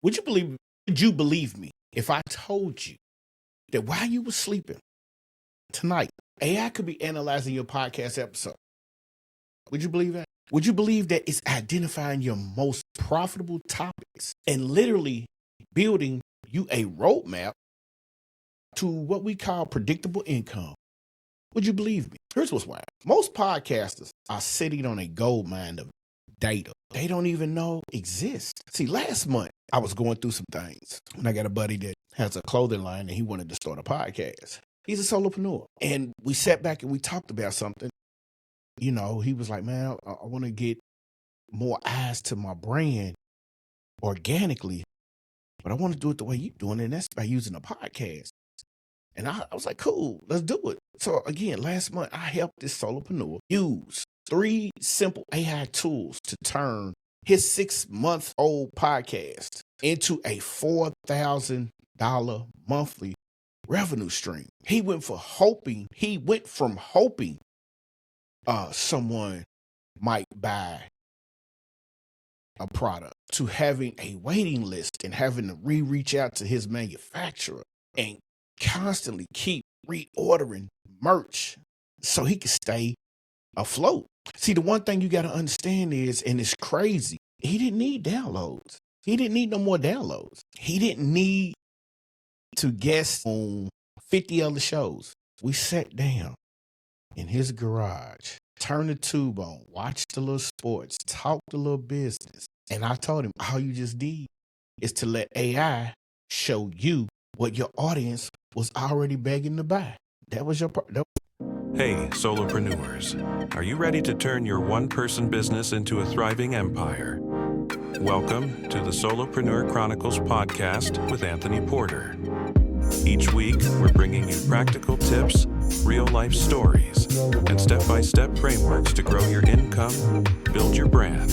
Would you believe me if I told you that while you were sleeping tonight, AI could be analyzing your podcast episode? Would you believe that? Would you believe that it's identifying your most profitable topics and literally building you a roadmap to what we call predictable income? Would you believe me? Here's what's wild. Most podcasters are sitting on a gold mine of data they don't even know exists. See, last month, I was going through some things, and I got a buddy that has a clothing line, and he wanted to start a podcast. He's a solopreneur. And we sat back and we talked about something. You know, he was like, man, I want to get more eyes to my brand organically, but I want to do it the way you're doing it, and that's by using a podcast. And I was like, cool, let's do it. So again, last month, I helped this solopreneur use 3 simple AI tools to turn his 6-month-old podcast into a $4,000 monthly revenue stream. He went from hoping someone might buy a product to having a waiting list and having to reach out to his manufacturer and constantly keep reordering merch so he could stay afloat. See, the one thing you got to understand is, and it's crazy, he didn't need downloads. He didn't need no more downloads. He didn't need to guest on 50 other shows. We sat down in his garage, turned the tube on, watched a little sports, talked a little business. And I told him, all you just need is to let AI show you what your audience was already begging to buy. That was your Hey, solopreneurs. Are you ready to turn your one-person business into a thriving empire? Welcome to the Solopreneur Chronicles podcast with Anthony Porter. Each week, we're bringing you practical tips, real-life stories, and step-by-step frameworks to grow your income, build your brand,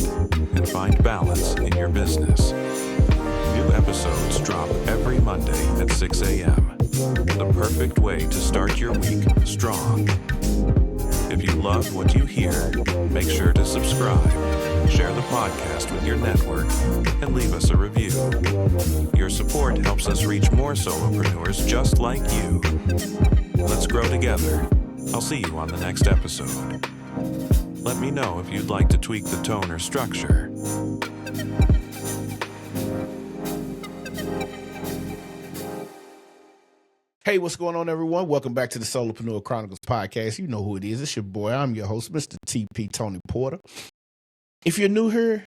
and find balance in your business. New episodes drop every Monday at 6 a.m. The perfect way to start your week strong. If you love what you hear, make sure to subscribe, share the podcast with your network, and leave us a review. Your support helps us reach more solopreneurs just like you. Let's grow together. I'll see you on the next episode. Let me know if you'd like to tweak the tone or structure. Hey, what's going on, everyone? Welcome back to the Solopreneur Chronicles podcast. You know who it is. It's your boy. I'm your host, Mr. TP Tony Porter. If you're new here,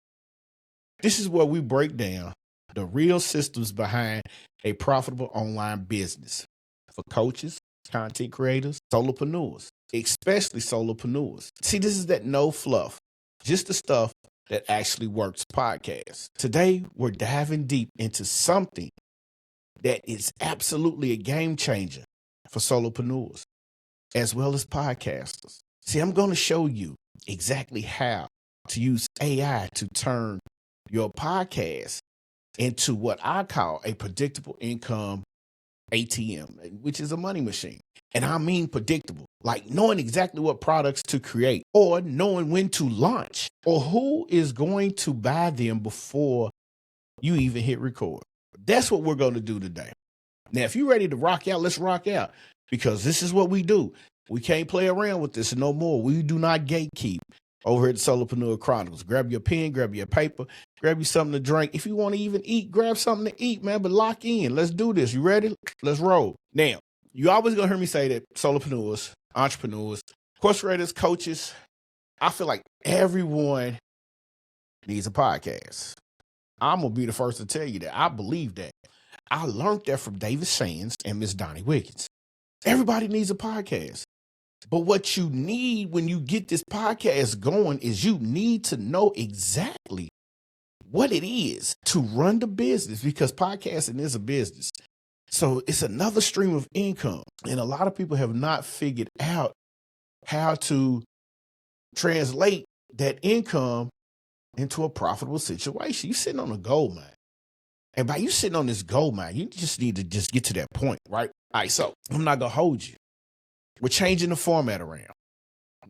this is where we break down the real systems behind a profitable online business for coaches, content creators, solopreneurs, especially solopreneurs. See, this is that no fluff, just the stuff that actually works podcast. Today, we're diving deep into something that is absolutely a game changer for solopreneurs as well as podcasters. See, I'm going to show you exactly how to use AI to turn your podcast into what I call a predictable income ATM, which is a money machine. And I mean predictable, like knowing exactly what products to create or knowing when to launch or who is going to buy them before you even hit record. That's what we're going to do today. Now, if you're ready to rock out, let's rock out, because this is what we do. We can't play around with this no more. We do not gatekeep over at the Solopreneur Chronicles. Grab your pen, grab your paper, grab you something to drink. If you want to even eat, grab something to eat, man, but lock in. Let's do this. You ready? Let's roll. Now, you always going to hear me say that solopreneurs, entrepreneurs, course creators, coaches, I feel like everyone needs a podcast. I'm going to be the first to tell you that. I believe that. I learned that from David Sands and Miss Donnie Wiggins. Everybody needs a podcast. But what you need when you get this podcast going is you need to know exactly what it is to run the business, because podcasting is a business. So it's another stream of income. And a lot of people have not figured out how to translate that income into a profitable situation. You're sitting on a gold mine. And by you sitting on this gold mine, you just need to just get to that point, right? All right, so I'm not going to hold you. We're changing the format around.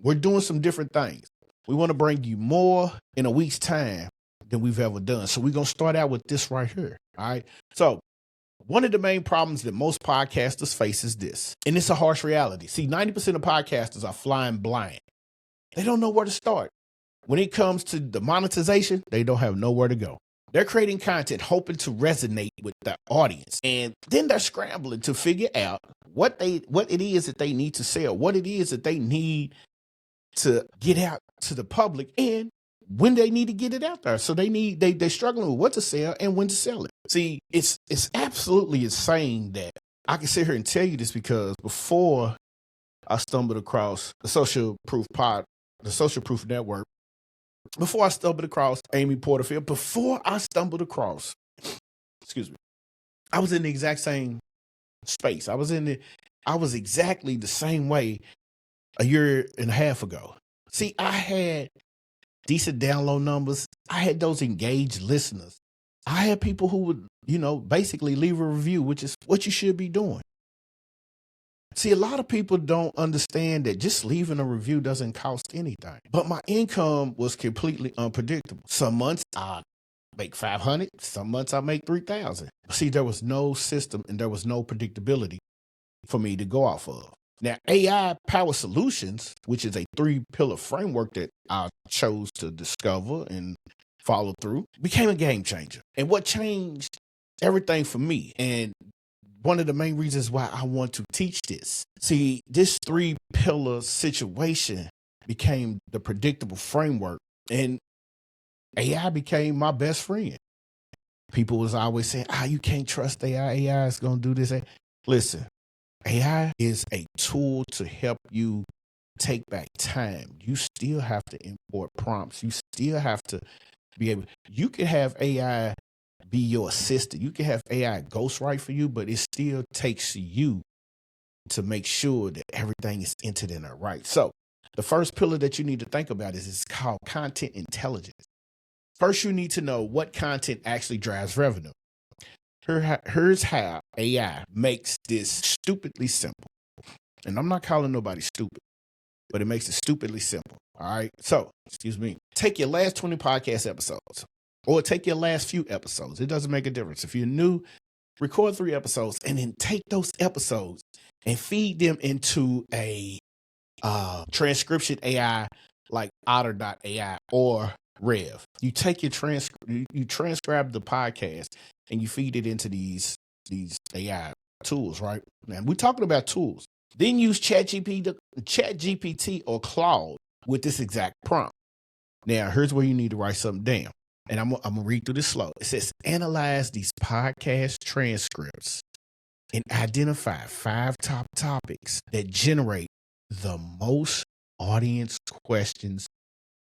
We're doing some different things. We want to bring you more in a week's time than we've ever done. So we're going to start out with this right here. All right. So one of the main problems that most podcasters face is this, and it's a harsh reality. See, 90% of podcasters are flying blind. They don't know where to start. When it comes to the monetization, they don't have nowhere to go. They're creating content hoping to resonate with the audience. And then they're scrambling to figure out what it is that they need to sell, what it is that they need to get out to the public, and when they need to get it out there. So they're struggling with what to sell and when to sell it. See, it's absolutely insane that I can sit here and tell you this, because before I stumbled across the Social Proof Network, before I stumbled across Amy Porterfield, before I stumbled across, I was in the exact same space. I was exactly the same way a year and a half ago. See, I had decent download numbers. I had those engaged listeners. I had people who would, basically leave a review, which is what you should be doing. See, a lot of people don't understand that just leaving a review doesn't cost anything. But my income was completely unpredictable. Some months I make $500, some months I make $3,000. See, there was no system and there was no predictability for me to go off of. Now, AI Power Solutions, which is a 3-pillar framework that I chose to discover and follow through, became a game changer. And what changed everything for me, and one of the main reasons why I want to teach this. See, this 3-pillar situation became the predictable framework, and AI became my best friend. People was always saying, you can't trust AI. AI is going to do this. Listen, AI is a tool to help you take back time. You still have to import prompts. You still have to be able, you can have AI be your assistant. You can have AI ghostwrite for you, but it still takes you to make sure that everything is entered in there right. So the first pillar that you need to think about is it's called content intelligence. First, you need to know what content actually drives revenue. Here's how AI makes this stupidly simple. And I'm not calling nobody stupid, but it makes it stupidly simple. All right. So, take your last 20 podcast episodes, or take your last few episodes. It doesn't make a difference. If you're new, record 3 episodes and then take those episodes and feed them into a transcription AI like Otter.ai or Rev. You take your you transcribe the podcast and you feed it into these AI tools, right? And we're talking about tools. Then use ChatGPT or Claude with this exact prompt. Now, here's where you need to write something down. And I'm going to read through this slow. It says, analyze these podcast transcripts and identify 5 top topics that generate the most audience questions,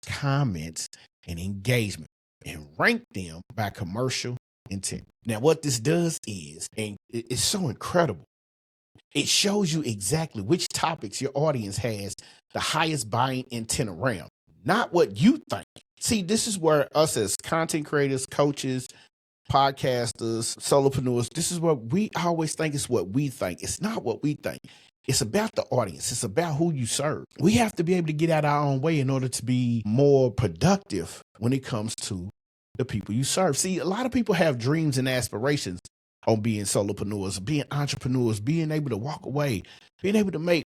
comments, and engagement, and rank them by commercial intent. Now, what this does is, and it's so incredible, it shows you exactly which topics your audience has the highest buying intent around, not what you think. See, this is where us as content creators, coaches, podcasters, solopreneurs, this is what we always think is what we think. It's not what we think. It's about the audience. It's about who you serve. We have to be able to get out our own way in order to be more productive when it comes to the people you serve. See, a lot of people have dreams and aspirations on being solopreneurs, being entrepreneurs, being able to walk away, being able to make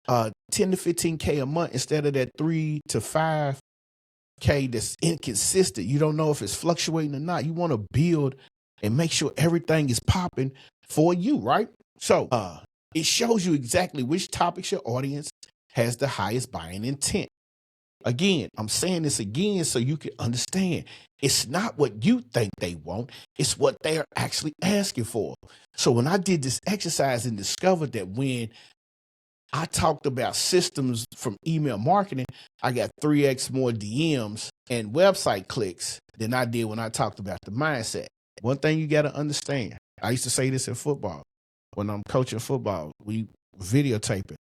10 to 15K a month instead of that 3 to 5K that's inconsistent. You don't know if it's fluctuating or not. You want to build and make sure everything is popping for you, right? So it shows you exactly which topics your audience has the highest buying intent. Again, I'm saying this again so you can understand. It's not what you think they want. It's what they are actually asking for. So when I did this exercise and discovered that when I talked about systems from email marketing, I got 3x more DMs and website clicks than I did when I talked about the mindset. One thing you got to understand, I used to say this in football. When I'm coaching football, we videotape it.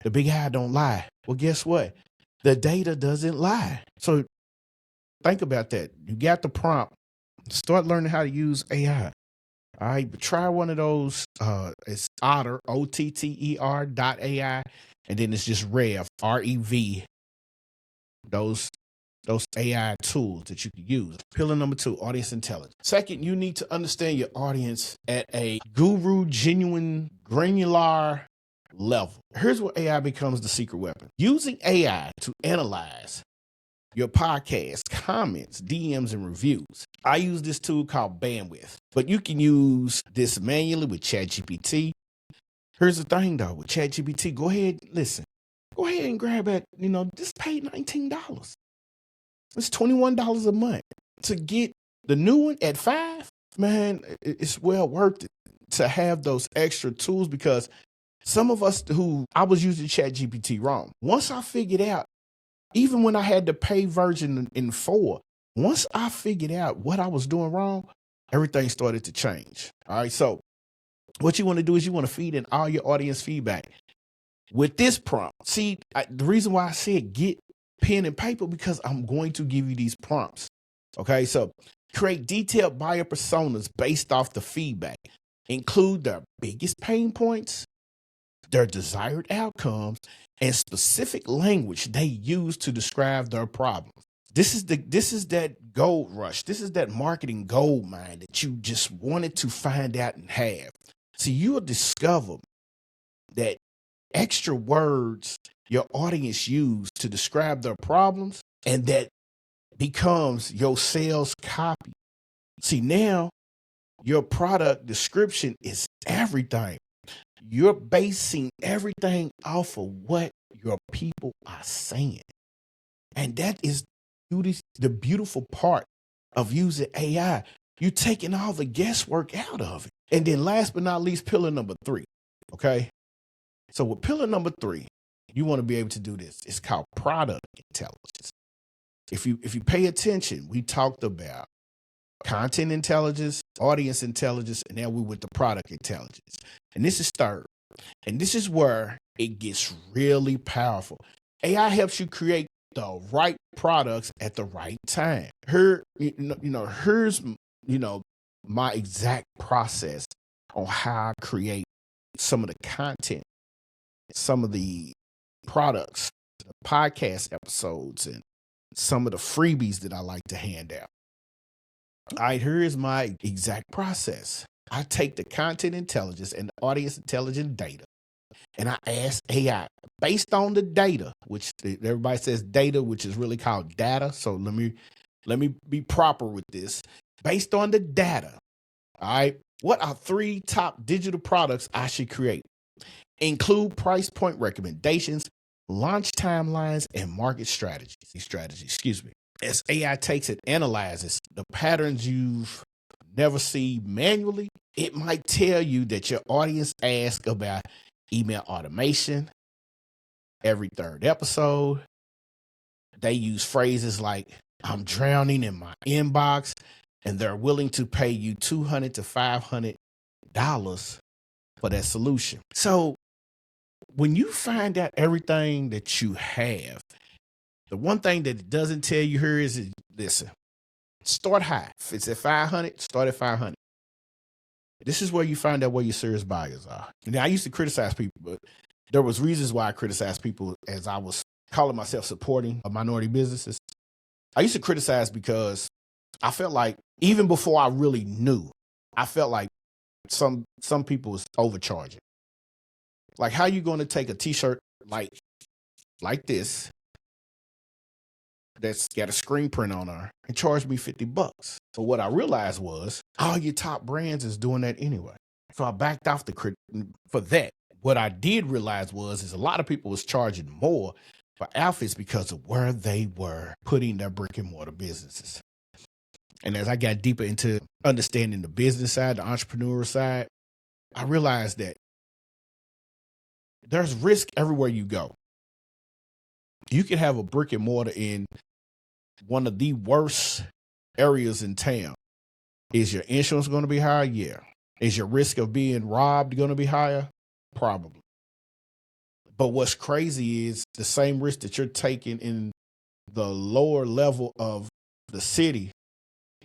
The big eye don't lie. Well, guess what? The data doesn't lie. So think about that. You got the prompt. Start learning how to use AI. All right, but try one of those. It's Otter, OTTER.ai, and then it's just Rev, REV. Those those AI tools that you can use. Pillar number 2, audience intelligence. Second, you need to understand your audience at a guru, genuine, granular level. Here's where AI becomes the secret weapon. Using AI to analyze your podcast, comments, DMs, and reviews. I use this tool called Bandwidth, but you can use this manually with ChatGPT. Here's the thing though, with ChatGPT, go ahead and grab it, just pay $19. It's $21 a month to get the new one at $5. Man, it's well worth it to have those extra tools, because some of us I was using ChatGPT wrong. Once I figured out, even when I had the pay version in 4, once I figured out what I was doing wrong, everything started to change. All right. So what you want to do is you want to feed in all your audience feedback with this prompt. See, the reason why I said get pen and paper, because I'm going to give you these prompts. Okay. So create detailed buyer personas based off the feedback. Include their biggest pain points, their desired outcomes, and specific language they use to describe their problems. This is that gold rush. This is that marketing gold mine that you just wanted to find out and have. So you'll discover that extra words your audience use to describe their problems, and that becomes your sales copy. See, now your product description is everything. You're basing everything off of what your people are saying. And that is the beautiful part of using AI. You're taking all the guesswork out of it. And then last but not least, pillar number 3. Okay. So with pillar number 3, you want to be able to do this. It's called product intelligence. If you pay attention, we talked about content intelligence, audience intelligence, and now we're with the product intelligence. And this is third. And this is where it gets really powerful. AI helps you create the right products at the right time. Here's my exact process on how I create some of the content, some of the products, the podcast episodes, and some of the freebies that I like to hand out. All right, here is my exact process. I take the content intelligence and the audience intelligence data, and I ask AI based on the data, which everybody says data, which is really called data. So let me be proper with this. Based on the data, all right, what are 3 top digital products I should create? Include price point recommendations, launch timelines, and market strategies. As AI takes and analyzes the patterns you've never seen manually, it might tell you that your audience asks about email automation every 3rd episode. They use phrases like, I'm drowning in my inbox, and they're willing to pay you $200 to $500 for that solution. So when you find out everything that you have, the one thing that it doesn't tell you here is, listen, start high. If it's at 500, start at 500. This is where you find out where your serious buyers are. Now, I used to criticize people, but there was reasons why I criticized people as I was calling myself supporting minority businesses. I used to criticize because I felt like, even before I really knew, I felt like some people was overcharging. Like, how you going to take a t-shirt like this that's got a screen print on her and charge me $50? So what I realized was all your top brands is doing that anyway. So I backed off for that. What I did realize is a lot of people was charging more for outfits because of where they were putting their brick and mortar businesses. And as I got deeper into understanding the business side, the entrepreneurial side, I realized that there's risk everywhere you go. You can have a brick and mortar in one of the worst areas in town. Is your insurance going to be higher? Yeah. Is your risk of being robbed going to be higher? Probably. But what's crazy is the same risk that you're taking in the lower level of the city,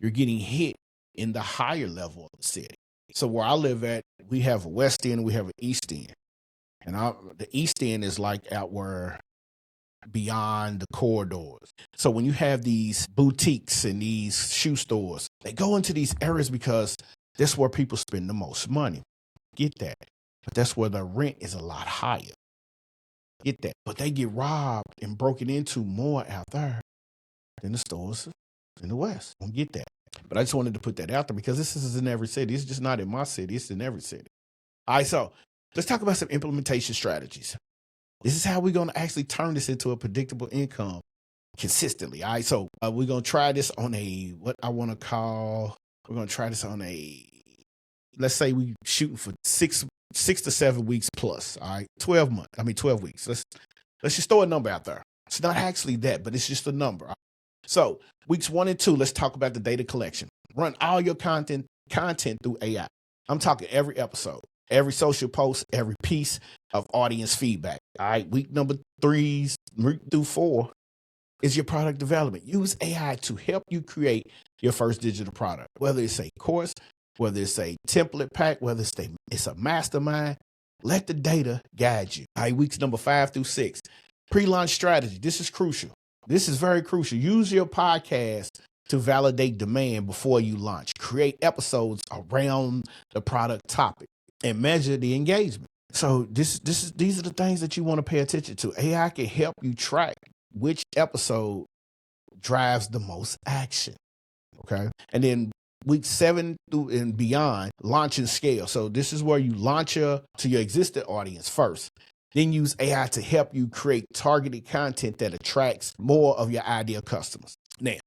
you're getting hit in the higher level of the city. So where I live at, we have a West End, we have an East End. And the East End is like out where beyond the corridors. So when you have these boutiques and these shoe stores, they go into these areas because that's where people spend the most money. Get that. But that's where the rent is a lot higher. Get that. But they get robbed and broken into more out there than the stores in the West. Don't get that. But I just wanted to put that out there because this is in every city. It's just not in my city. It's in every city. All right, so let's talk about some implementation strategies. This is how we're going to actually turn this into a predictable income consistently. All right, so we're going to try this on we're going to try this on let's say we shooting for 6 to 7 weeks plus. All right, 12 weeks. Let's just throw a number out there. It's not actually that, but it's just a number. So weeks 1 and 2, let's talk about the data collection. Run all your content through AI. I'm talking every episode, every social post, every piece of audience feedback. All right. Week number 3 through 4 is your product development. Use AI to help you create your first digital product, whether it's a course, whether it's a template pack, whether it's a mastermind. Let the data guide you. All right. Weeks number 5 through 6, pre-launch strategy. This is crucial. This is very crucial. Use your podcast to validate demand before you launch. Create episodes around the product topic and measure the engagement. So these are the things that you want to pay attention to. AI can help you track which episode drives the most action. Okay. And then week 7 through and beyond, launch and scale. So this is where you launch to your existing audience first. Then use AI to help you create targeted content that attracts more of your ideal customers. Now,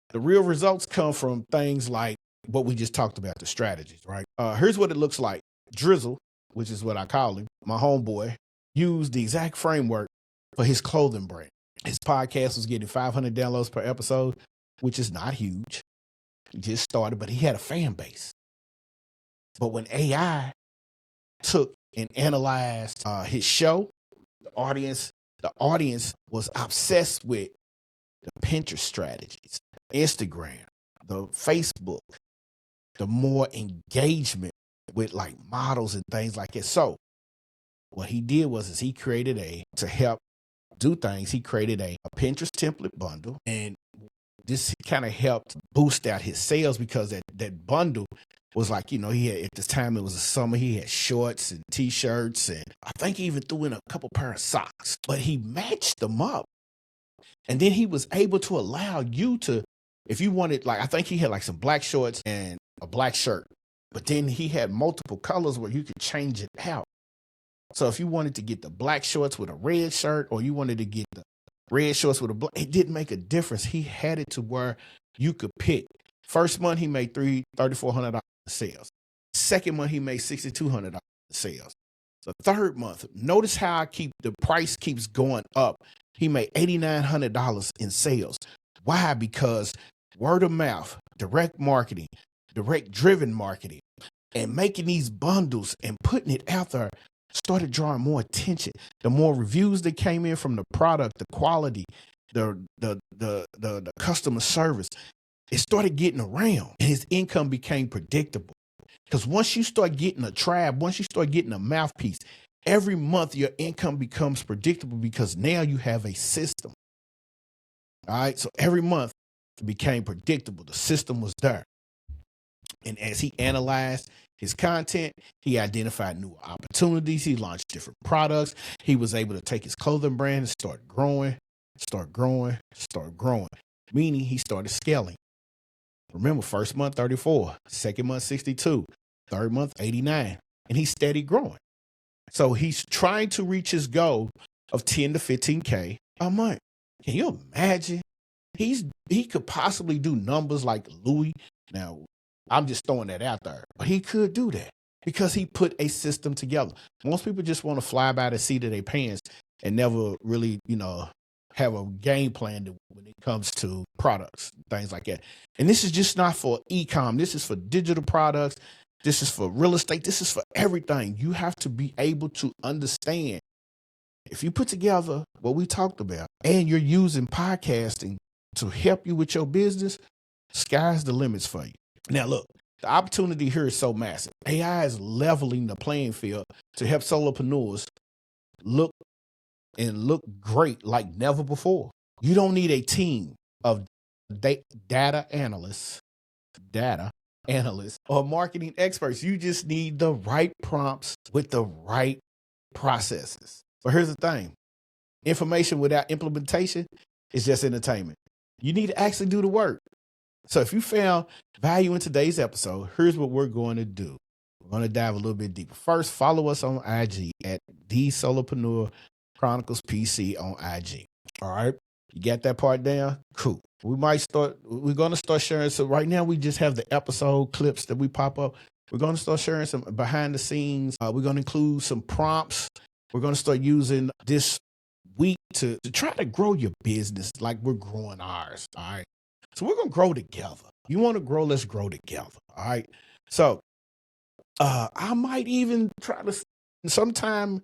the real results come from things like what we just talked about, the strategies, right? Here's what it looks like. Drizzle, which is what I call him, my homeboy, used the exact framework for his clothing brand. His podcast was getting 500 downloads per episode, which is not huge. He just started, but he had a fan base. But when AI took and analyzed his show, the audience was obsessed with the Pinterest strategies, Instagram, the Facebook, the more engagement with like models and things like that. So what he did was he created to help do things. He created a Pinterest template bundle, and this kind of helped boost out his sales because that bundle was like, he had, at this time it was the summer, he had shorts and t-shirts, and I think he even threw in a couple pair of socks, but he matched them up. And then he was able to allow you to, if you wanted, like, I think he had like some black shorts and a black shirt, but then he had multiple colors where you could change it out. So if you wanted to get the black shorts with a red shirt, or you wanted to get the red shorts with a black, it didn't make a difference. He had it to where you could pick. First month, he made $3,400 sales. Second month, he made $6,200 sales. The third month, notice how the price keeps going up. He made $8,900 in sales. Why? Because word of mouth, direct marketing, direct driven marketing, and making these bundles and putting it out there started drawing more attention. The more reviews that came in from the product, the quality, the customer service, it started getting around, and his income became predictable. Because once you start getting a tribe, once you start getting a mouthpiece, every month your income becomes predictable because now you have a system. All right. So every month it became predictable. The system was there. And as he analyzed his content, he identified new opportunities. He launched different products. He was able to take his clothing brand and start growing, meaning he started scaling. Remember, first month, 34, second month, 62, third month, 89, and he's steady growing. So he's trying to reach his goal of 10 to 15K a month. Can you imagine? He could possibly do numbers like Louis. Now, I'm just throwing that out there, but he could do that because he put a system together. Most people just want to fly by the seat of their pants and never really, have a game plan when it comes to products, things like that. And this is just not for e-com. This is for digital products. This is for real estate. This is for everything. You have to be able to understand. If you put together what we talked about and you're using podcasting to help you with your business, sky's the limits for you. Now, look, the opportunity here is so massive. AI is leveling the playing field to help solopreneurs look and look great like never before. You don't need a team of data analysts, or marketing experts. You just need the right prompts with the right processes. But here's the thing. Information without implementation is just entertainment. You need to actually do the work. So if you found value in today's episode, here's what we're going to do. We're going to dive a little bit deeper. First, follow us on IG at The Solopreneur Chronicles PC on IG. All right. You got that part down? Cool. We're going to start sharing. So right now we just have the episode clips that we pop up. We're going to start sharing some behind the scenes. We're going to include some prompts. We're going to start using this week to try to grow your business like we're growing ours. All right. So we're going to grow together. You want to grow, let's grow together. All right. So I might even try to sometime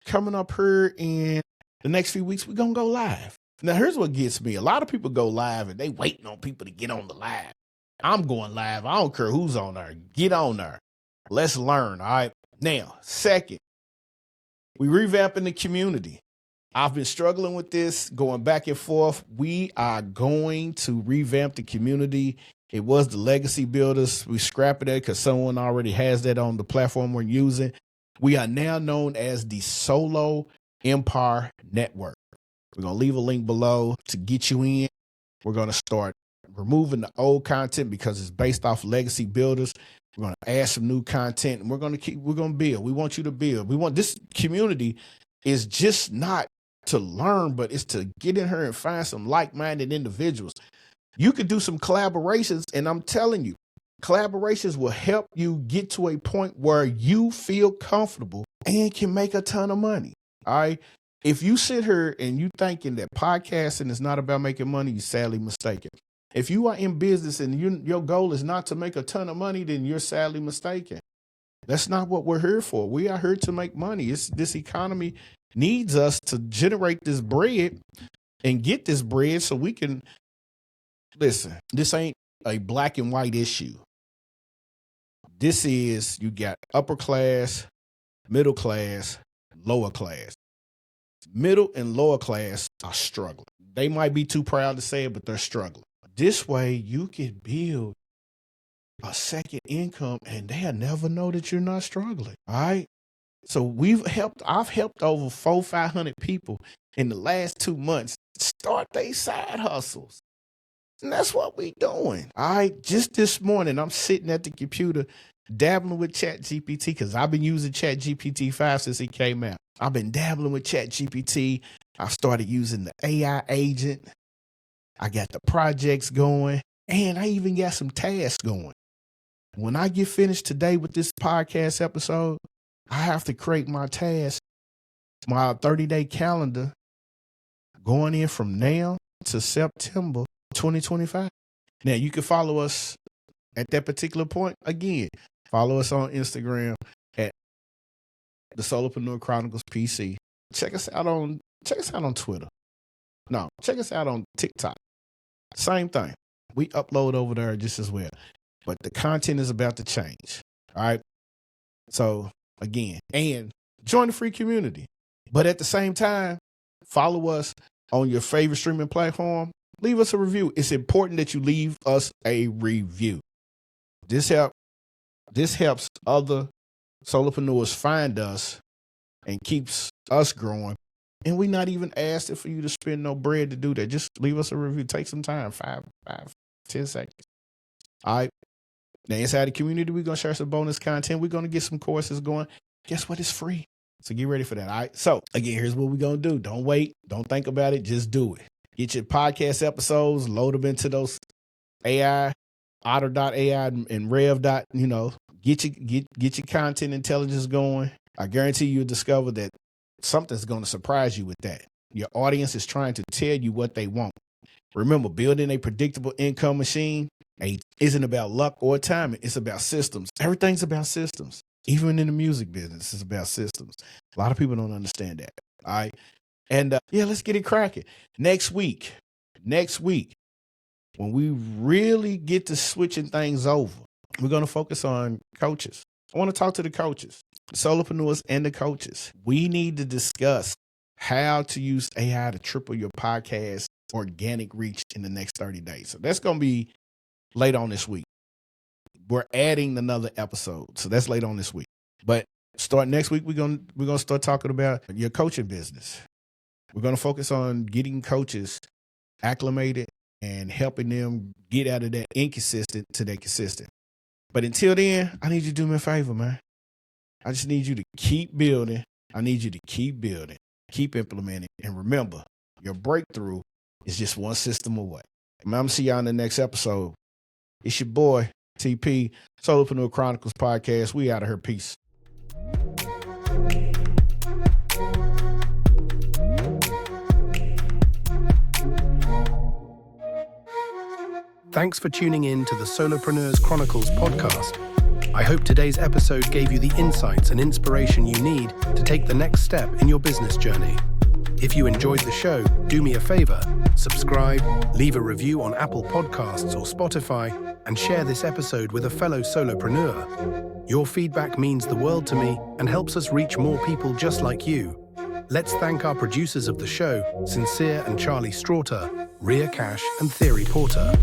coming up here in the next few weeks, we're going to go live. Now, here's what gets me. A lot of people go live and they waiting on people to get on the live. I'm going live. I don't care who's on there. Get on there. Let's learn. All right. Now, second, we revamping the community. I've been struggling with this, going back and forth. We are going to revamp the community. It was the Legacy Builders. We scrapping it because someone already has that on the platform we're using. We are now known as the Solo Empire Network. We're going to leave a link below to get you in. We're going to start removing the old content because it's based off Legacy Builders. We're going to add some new content and we're going to build. We want you to build. We want this community is just not to learn, but it's to get in here and find some like-minded individuals. You could do some collaborations, and I'm telling you, collaborations will help you get to a point where you feel comfortable and can make a ton of money. All right. If you sit here and you thinking that podcasting is not about making money, you're sadly mistaken. If you are in business and your goal is not to make a ton of money, then you're sadly mistaken. That's not what we're here for. We are here to make money. This economy needs us to generate this bread and get this bread so we can listen. This ain't a black and white issue. This is, you got upper class, middle class, lower class. Middle and lower class are struggling. They might be too proud to say it, but they're struggling. This way you can build a second income and they'll never know that you're not struggling. All right. So I've helped over 400-500 people in the last 2 months start their side hustles. And that's what we doing. All right. Just this morning, I'm sitting at the computer dabbling with ChatGPT because I've been using ChatGPT 5 since it came out. I've been dabbling with ChatGPT. I started using the AI agent. I got the projects going and I even got some tasks going. When I get finished today with this podcast episode, I have to create my task, my 30-day calendar going in from now to September 2025. Now, you can follow us at that particular point. Again, follow us on Instagram at the Solopreneur Chronicles PC. Check us out on Twitter. No, check us out on TikTok. Same thing. We upload over there just as well. But the content is about to change. All right. So again, and join the free community. But at the same time, follow us on your favorite streaming platform. Leave us a review. It's important that you leave us a review. This helps other solopreneurs find us and keeps us growing. And we're not even asking for you to spend no bread to do that. Just leave us a review. Take some time, 10 seconds. All right. Now, inside the community, we're going to share some bonus content. We're going to get some courses going. Guess what? It's free. So get ready for that. All right. So again, here's what we're going to do. Don't wait. Don't think about it. Just do it. Get your podcast episodes, load them into those AI, Otter.ai and Rev. Get your content intelligence going. I guarantee you'll discover that something's going to surprise you with that. Your audience is trying to tell you what they want. Remember, building a predictable income machine isn't about luck or timing. It's about systems. Everything's about systems. Even in the music business, it's about systems. A lot of people don't understand that. All right. And let's get it cracking. Next week, when we really get to switching things over, we're going to focus on coaches. I want to talk to the coaches, the solopreneurs and the coaches. We need to discuss how to use AI to triple your podcast organic reach in the next 30 days. So that's going to be late on this week. We're adding another episode. So that's late on this week. But start next week, we're gonna start talking about your coaching business. We're going to focus on getting coaches acclimated and helping them get out of that inconsistent to that consistent. But until then, I need you to do me a favor, man. I just need you to keep building. I need you to keep building, keep implementing. And remember, your breakthrough is just one system away. I'm going to see y'all in the next episode. It's your boy, TP, Solopreneur Chronicles Podcast. We out of here. Peace. Thanks for tuning in to the Solopreneurs Chronicles podcast. I hope today's episode gave you the insights and inspiration you need to take the next step in your business journey. If you enjoyed the show, do me a favor, subscribe, leave a review on Apple Podcasts or Spotify, and share this episode with a fellow solopreneur. Your feedback means the world to me and helps us reach more people just like you. Let's thank our producers of the show, Sincere and Charlie Straughter, Rhea Cash and Theory Porter.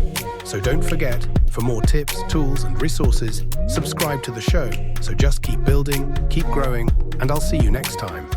So don't forget, for more tips, tools, and resources, subscribe to the show. So just keep building, keep growing, and I'll see you next time.